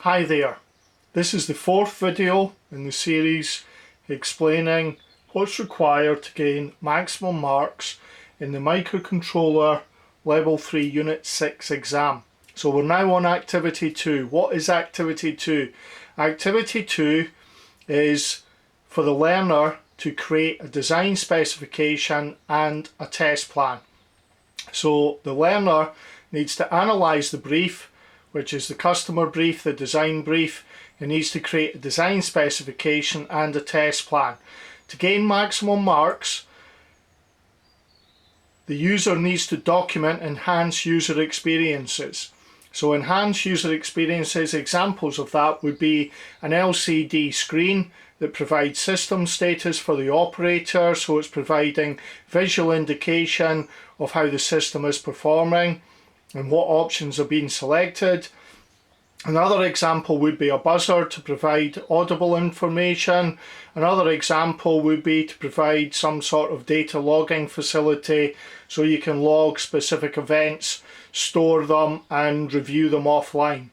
Hi there, this is the fourth video in the series explaining what's required to gain maximum marks in the Microcontroller Level 3 Unit 6 exam. So we're now on Activity 2. What is Activity 2? Activity 2 is for the learner to create a design specification and a test plan. So the learner needs to analyse the brief, which is the customer brief, the design brief. It needs to create a design specification and a test plan. To gain maximum marks, the user needs to document enhanced user experiences. So enhanced user experiences, examples of that would be an LCD screen that provides system status for the operator, so it's providing visual indication of how the system is performing and what options are being selected. Another example would be a buzzer to provide audible information. Another example would be to provide some sort of data logging facility so you can log specific events, store them and review them offline.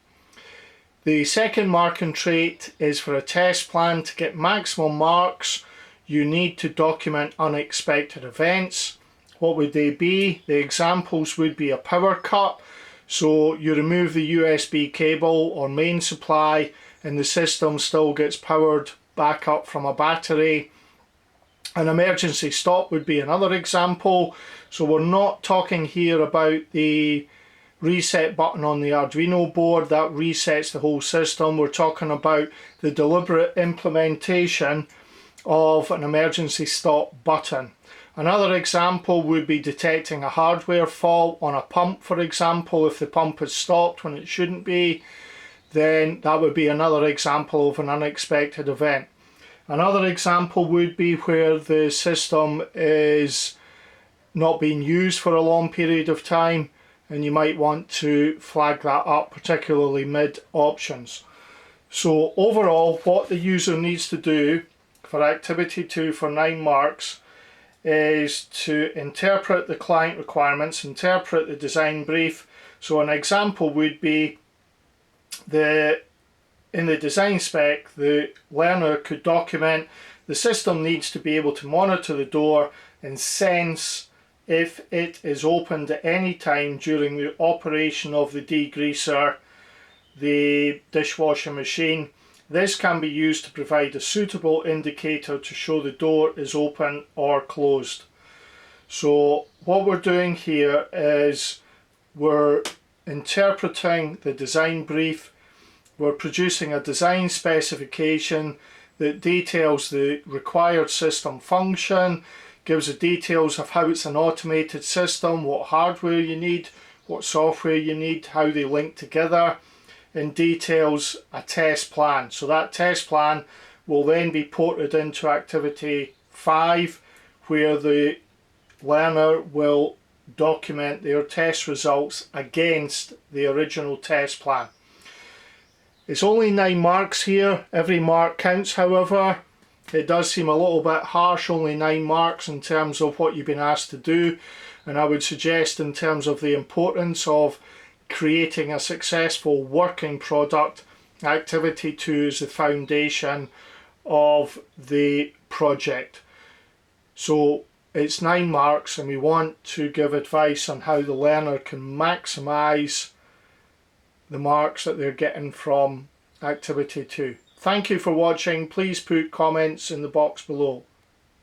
The second marking trait is for a test plan. To get maximum marks, you need to document unexpected events. What would they be? The examples would be a power cut. So you remove the USB cable or main supply and the system still gets powered back up from a battery. An emergency stop would be another example. So we're not talking here about the reset button on the Arduino board that resets the whole system. We're talking about the deliberate implementation of an emergency stop button. Another example would be detecting a hardware fault on a pump, for example. If the pump has stopped when it shouldn't be, then that would be another example of an unexpected event. Another example would be where the system is not being used for a long period of time and you might want to flag that up, particularly mid options. So overall, what the user needs to do for Activity 2 for 9 marks is to interpret the client requirements, interpret the design brief. So an example would be in the design spec, the learner could document the system needs to be able to monitor the door and sense if it is opened at any time during the operation of the degreaser, the dishwasher machine. This can be used to provide a suitable indicator to show the door is open or closed. So what we're doing here is we're interpreting the design brief. We're producing a design specification that details the required system function, gives the details of how it's an automated system, what hardware you need, what software you need, how they link together, and details a test plan. So that test plan will then be ported into Activity 5, where the learner will document their test results against the original test plan. It's only 9 marks here. Every mark counts, however. It does seem a little bit harsh, only 9 marks in terms of what you've been asked to do, and I would suggest in terms of the importance of creating a successful working product, Activity 2 is the foundation of the project. So it's 9 marks and we want to give advice on how the learner can maximise the marks that they're getting from Activity 2. Thank you for watching. Please put comments in the box below.